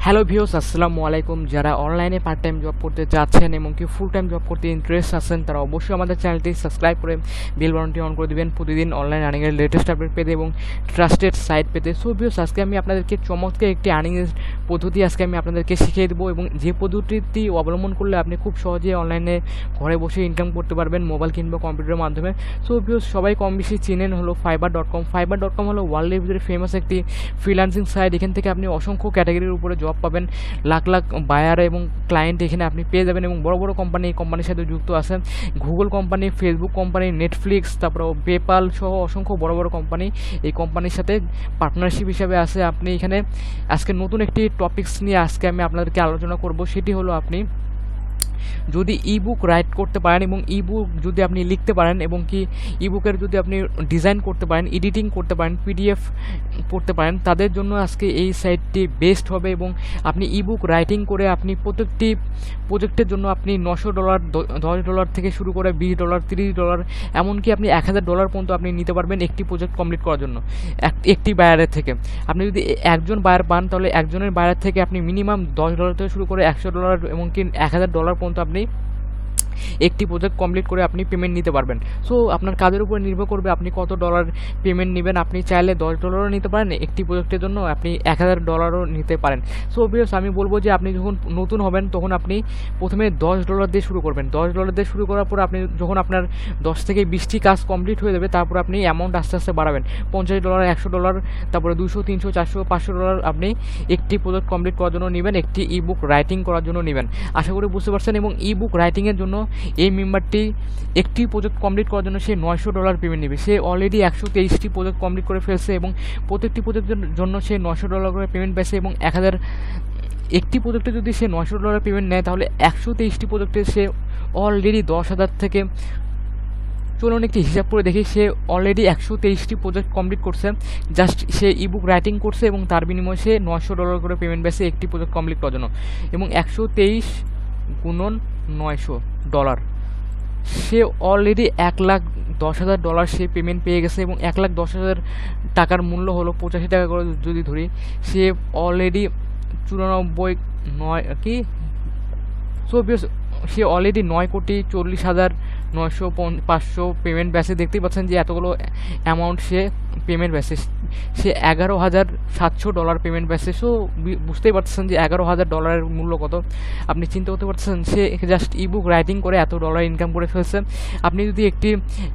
Hello views, আসসালামু আলাইকুম। যারা অনলাইনে পার্ট টাইম জব করতে চাচ্ছেন এবং কি ফুল টাইম জব করতে ইন্টারেস্ট আছেন, তারা অবশ্যই আমাদের চ্যানেলটি সাবস্ক্রাইব করে বেল বাটনটি অন করে দেবেন প্রতিদিন অনলাইন আর্নিংয়ের লেটেস্ট আপডেট পেতে এবং ট্রাস্টেড সাইট পেতে। সো ভিউস, আজকে আমি আপনাদেরকে চমৎকার একটি আর্নিংয়ের পদ্ধতি আজকে আমি আপনাদেরকে শিখিয়ে দেবো এবং যে পদ্ধতিটি অবলম্বন করলে আপনি খুব সহজে অনলাইনে ঘরে বসে ইনকাম করতে পারবেন মোবাইল কিংবা কম্পিউটারের মাধ্যমে। সো ভিউস, সবাই কম বেশি চেনেন হলো fiverr.com। fiverr.com হলো ওয়ার্ল্ডের ভিতরে ফেমাস একটি ফ্রিল্যান্সিং সাইট। এখান থেকে আপনি অসংখ্য ক্যাটাগরির উপরে জব পাবেন, লাখ লাখ বায়ার এবং ক্লায়েন্ট এখানে আপনি পেয়ে যাবেন এবং বড় বড় কোম্পানি এই কোম্পানির সাথে যুক্ত আছেন। Google company, Facebook company, Netflix, তারপর পেপাল সহ অসংখ্য বড় বড় কোম্পানি এই কোম্পানির সাথে পার্টনারশিপ হিসাবে আছে। আপনি এখানে আজকে নতুন একটি টপিকস নিয়ে আজকে আমি আপনাদেরকে আলোচনা করব। সেটি হলো আপনি যদি ইবুক রাইট করতে পারেন এবং ইবুক যদি আপনি লিখতে পারেন এবং কি ইবুকের যদি আপনি ডিজাইন করতে পারেন, এডিটিং করতে পারেন, পিডিএফ করতে পারেন, তাদের জন্য আজকে এই সাইটটি বেস্ট হবে। এবং আপনি ইবুক রাইটিং করে আপনি প্রত্যেকটি প্রজেক্টের জন্য আপনি $900, $10 থেকে শুরু করে $20, $30, এমনকি আপনি $1000 পর্যন্ত আপনি নিতে পারবেন একটি প্রজেক্ট কমপ্লিট করার জন্য একটি বায়ারের থেকে। আপনি যদি একজন বায়ার পান তাহলে একজনের বায়ার থেকে আপনি মিনিমাম $10 থেকে শুরু করে $100 এমনকি $1000 পর্যন্ত আপনি একটি প্রজেক্ট কমপ্লিট করে আপনি পেমেন্ট নিতে পারবেন। সো আপনার কাজের উপর নির্ভর করবে আপনি কত ডলার পেমেন্ট নেবেন। আপনি চাইলে $10 নিতে পারেন একটি প্রজেক্টের জন্য, আপনি $1000 নিতে পারেন। সো ভিউয়ার্স, আমি বলবো যে আপনি যখন নতুন হবেন তখন আপনি প্রথমে $10 দিয়ে শুরু করবেন। $10 দিয়ে শুরু করার পর আপনি যখন আপনার 10 থেকে 20টি কাজ কমপ্লিট হয়ে যাবে তারপর আপনি অ্যামাউন্ট আস্তে আস্তে বাড়াবেন। $50, $100, তারপরে $200, $300, $400, $500 আপনি একটি প্রজেক্ট কমপ্লিট করার জন্য নেবেন, একটি ইবুক রাইটিং করার জন্য নেবেন। আশা করি বুঝতে পারছেন। এবং ইবুক রাইটিংয়ের জন্য এই মেম্বারটি একটি প্রজেক্ট কমপ্লিট করার জন্য সে $900 পেমেন্ট নেবে। সে অলরেডি 123টি প্রজেক্ট কমপ্লিট করে ফেলছে এবং প্রত্যেকটি প্রজেক্টের জন্য সে $900 করে পেমেন্ট পেয়েছে এবং একটি প্রজেক্টে যদি সে $900 পেমেন্ট নেয় তাহলে 123টি প্রজেক্টে সে অলরেডি 10,000 থেকে, চলুন একটি হিসাব করে দেখি, সে অলরেডি 123টি প্রজেক্ট কমপ্লিট করছে। জাস্ট সে ইবুক রাইটিং করছে এবং তার বিনিময়ে সে $900 করে পেমেন্ট পেয়েছে একটি প্রজেক্ট কমপ্লিট করার জন্য। এবং 123 গুণন $900, সে অলরেডি $1,10,000 সে পেমেন্ট পেয়ে গেছে। এবং $1,10,000 টাকার মূল্য হলো 85 টাকা করে যদি ধরি, সে অলরেডি 9 অলরেডি 9,40,900,500 পেমেন্ট পেয়েছে। দেখতেই পাচ্ছেন যে এতগুলো অ্যামাউন্ট সে পেমেন্ট পেয়েছে। সে $11,700 পেমেন্ট পেয়েছে। সো বুঝতেই পারছেন যে $11,000 মূল্য কত। আপনি চিন্তা করতে পারছেন সে জাস্ট ইবুক রাইটিং করে এত ডলার ইনকাম করে ফেলছে। আপনি যদি একটি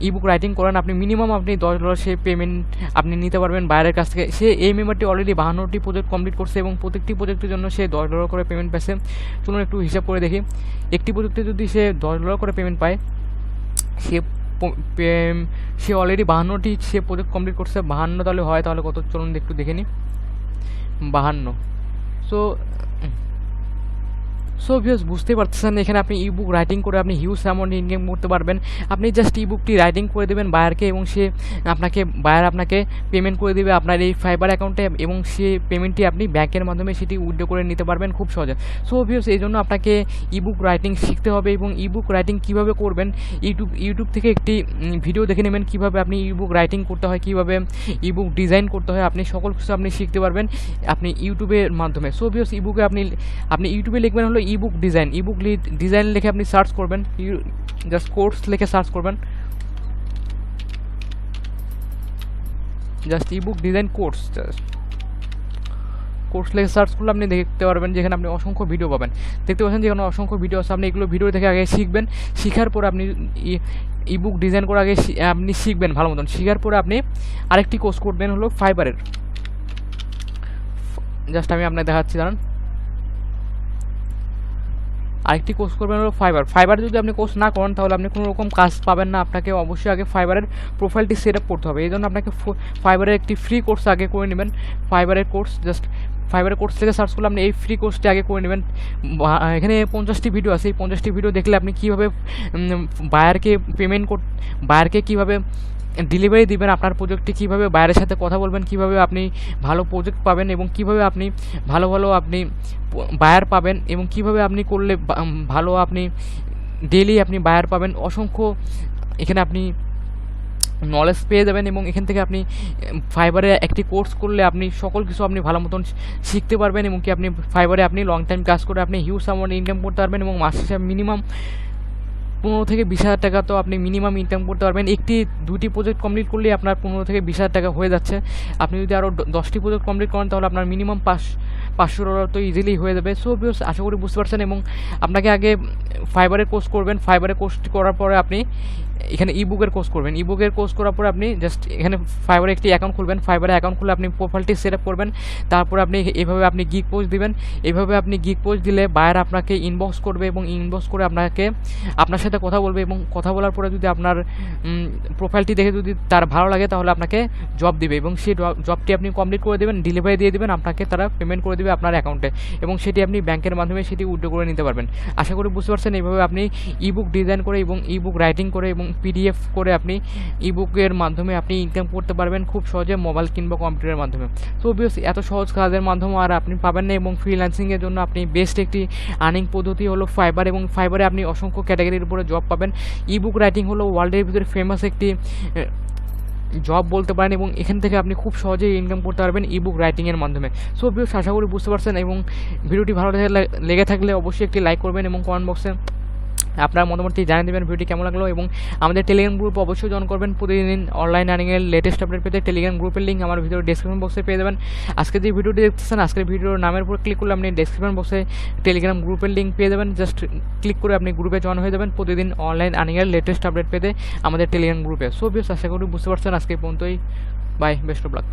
ইবুক রাইটিং করেন আপনি মিনিমাম আপনি $10 সে পেমেন্ট আপনি নিতে পারবেন বাইরের কাছ থেকে। সে এই মেম্বারটি অলরেডি 52টি প্রজেক্ট কমপ্লিট করছে এবং প্রত্যেকটি প্রজেক্টের জন্য সে $10 করে পেমেন্ট পেয়েছে। চলুন একটু হিসাব করে দেখি। একটি প্রজেক্টে যদি সে $10 করে পেমেন্ট পায়, সে অলরেডি 52টি সে প্রজেক্ট কমপ্লিট করছে। 52 তাহলে হয় তাহলে কত, চলুন একটু দেখে নিই। 52। সো ভিউয়ার্স, বুঝতেই পারতেছেন এখানে আপনি ইবুক রাইটিং করে আপনি হিউজ অ্যামাউন্ট ইনকাম করতে পারবেন। আপনি জাস্ট ইবুকটি রাইটিং করে দেবেন বায়ারকে এবং বায়ার আপনাকে পেমেন্ট করে দেবে আপনার এই ফাইবার অ্যাকাউন্টে এবং সে পেমেন্টটি আপনি ব্যাংকের মাধ্যমে সেটি উইথড্র করে নিতে পারবেন খুব সহজে। সো ভিউয়ার্স, এই জন্য আপনাকে ইবুক রাইটিং শিখতে হবে এবং ইবুক রাইটিং কীভাবে করবেন ইউটিউব থেকে একটি ভিডিও দেখে নেবেন কীভাবে আপনি ইবুক রাইটিং করতে হয়, কীভাবে ইবুক ডিজাইন করতে হয়, আপনি সকল কিছু আপনি শিখতে পারবেন আপনি ইউটিউবের মাধ্যমে। সো ভিউয়ার্স, ইবুকে আপনি ইউটিউবে লিখবেন হলো ইবুক ডিজাইন লিখে আপনি সার্চ করবেন, জাস্ট কোর্স লিখে সার্চ করবেন, জাস্ট ইবুক ডিজাইন কোর্স লিখে সার্চ করলে আপনি দেখতে পারবেন যেখানে আপনি অসংখ্য ভিডিও পাবেন। দেখতে পাচ্ছেন যেখানে অসংখ্য ভিডিও আছে। আপনি এগুলো ভিডিও দেখে আগে শিখবেন, শেখার পর আপনি ইবুক ডিজাইন করে আগে আপনি শিখবেন ভালো মতন। শেখার পরে আপনি আরেকটি কোর্স করবেন হলো ফাইবারের। জাস্ট আমি আপনাকে দেখাচ্ছি, দাঁড়ান। আরেকটি কোর্স করবেন হলো ফাইবার যদি আপনি কোর্স না করেন তাহলে আপনি কোনো রকম কাজ পাবেন না। আপনাকে অবশ্যই আগে ফাইবারের প্রোফাইলটি সেট আপ করতে হবে। এই জন্য আপনাকে ফাইবারের একটি ফ্রি কোর্স আগে করে নেবেন। ফাইবারের কোর্স থেকে সার্চ করলে আপনি এই ফ্রি কোর্সটি আগে করে নেবেন। এখানে 50টি ভিডিও আছে। এই 50টি ভিডিও দেখলে আপনি কীভাবে বায়ারকে কীভাবে ডেলিভারি দিবেন, আপনার প্রজেক্টটি কীভাবে বায়ারের সাথে কথা বলবেন, কীভাবে আপনি ভালো প্রজেক্ট পাবেন এবং কীভাবে আপনি ভালো আপনি বায়ার পাবেন এবং কীভাবে আপনি করলে ভালো আপনি ডেইলি আপনি বায়ার পাবেন। অসংখ্য এখানে আপনি নলেজ পেয়ে যাবেন এবং এখান থেকে আপনি ফাইবারে একটি কোর্স করলে আপনি সকল কিছু আপনি ভালো মতন শিখতে পারবেন এবং কি আপনি ফাইবারে আপনি লং টাইম কাজ করে আপনি হিউজ অ্যামাউন্ট ইনকাম করতে পারবেন এবং মাস শেষে মিনিমাম 15 থেকে 20,000 টাকা তো আপনি মিনিমাম ইনকাম করতে পারবেন। দুটি প্রজেক্ট কমপ্লিট করলে আপনার 15 থেকে 20,000 টাকা হয়ে যাচ্ছে। আপনি যদি আরও 10টি প্রজেক্ট কমপ্লিট করেন তাহলে আপনার মিনিমাম $500 তো ইজিলি হয়ে যাবে। সো ভিউয়ার্স, আশা করি বুঝতে পারছেন এবং আপনাকে আগে ফাইবারের কোর্স করবেন। ফাইবারের কোর্স করার পরে আপনি এখানে ইবুকের কোর্স করবেন। ইবুকের কোর্স করার পরে আপনি জাস্ট এখানে ফাইবারে একটি অ্যাকাউন্ট খুলবেন। ফাইবারে অ্যাকাউন্ট খুলে আপনি প্রোফাইলটি সেট আপ করবেন। তারপরে আপনি এভাবে আপনি গিগ পোস্ট দিবেন। এভাবে আপনি গিগ পোস্ট দিলে বায়ার আপনাকে ইনবক্স করবে এবং ইনবক্স করে আপনার সাথে কথা বলবে এবং কথা বলার পরে যদি আপনার প্রোফাইলটি দেখে যদি তার ভালো লাগে তাহলে আপনাকে জব দিবে এবং সেই জবটি আপনি কমপ্লিট করে দেবেন, ডেলিভারি দিয়ে দেবেন, আপনাকে তারা পেমেন্ট করে দেবে আপনার অ্যাকাউন্টে এবং সেটি আপনি ব্যাংকের মাধ্যমে সেটি উইথড্র করে নিতে পারবেন। আশা করি বুঝতে পারছেন। এইভাবে আপনি ইবুক ডিজাইন করে এবং ইবুক রাইটিং করে এবং পিডিএফ করে আপনি ইবুকের মাধ্যমে আপনি ইনকাম করতে পারবেন খুব সহজে মোবাইল কিংবা কম্পিউটারের মাধ্যমে। সো ভিউয়ার্স, এত সহজ কাজের মাধ্যমে আর আপনি পাবেন না এবং ফ্রিল্যান্সিংয়ের জন্য আপনি বেস্ট একটি আর্নিং পদ্ধতি হলো ফাইবার এবং ফাইবারে আপনি অসংখ্য ক্যাটাগরির উপরে জব পাবেন। ইবুক রাইটিং হলো ওয়ার্ল্ডের ভিতরে ফেমাস একটি জব বলতে পারেন এবং এখান থেকে আপনি খুব সহজেই ইনকাম করতে পারবেন ইবুক রাইটিংয়ের মাধ্যমে। সো ভিউয়ার্স, আশা করি বুঝতে পারছেন এবং ভিডিওটি ভালো লেগে থাকলে অবশ্যই একটি লাইক করবেন এবং কমেন্ট বক্সে আপনার মতামতটি জানিয়ে দেবেন ভিডিওটি কেমন লাগলো এবং আমাদের টেলিগ্রাম গ্রুপ অবশ্যই জয়েন করবেন। প্রতিদিন অনলাইন আর্নিংয়ের লেটেস্ট আপডেট পেতে টেলিগ্রাম গ্রুপের লিঙ্ক আমার ভিডিওর ডেসক্রিপশন বক্সে পেয়ে যাবেন। আজকে যে ভিডিওটি দেখতেছেন, আজকের ভিডিওর নামের উপর ক্লিক করলে আপনি ডেসক্রিপশন বক্সে টেলিগ্রাম গ্রুপের লিঙ্ক পেয়ে যাবেন। জাস্ট ক্লিক করে আপনি গ্রুপে জয়েন হয়ে যাবেন প্রতিদিন অনলাইন আর্নিংয়ের লেটেস্ট আপডেট পেতে আমাদের টেলিগ্রাম গ্রুপে। সো ভিউয়ার্স, আশা করি বুঝতে পারছেন। আজকে পর্যন্তই, বাই, বেস্ট অফ লাক।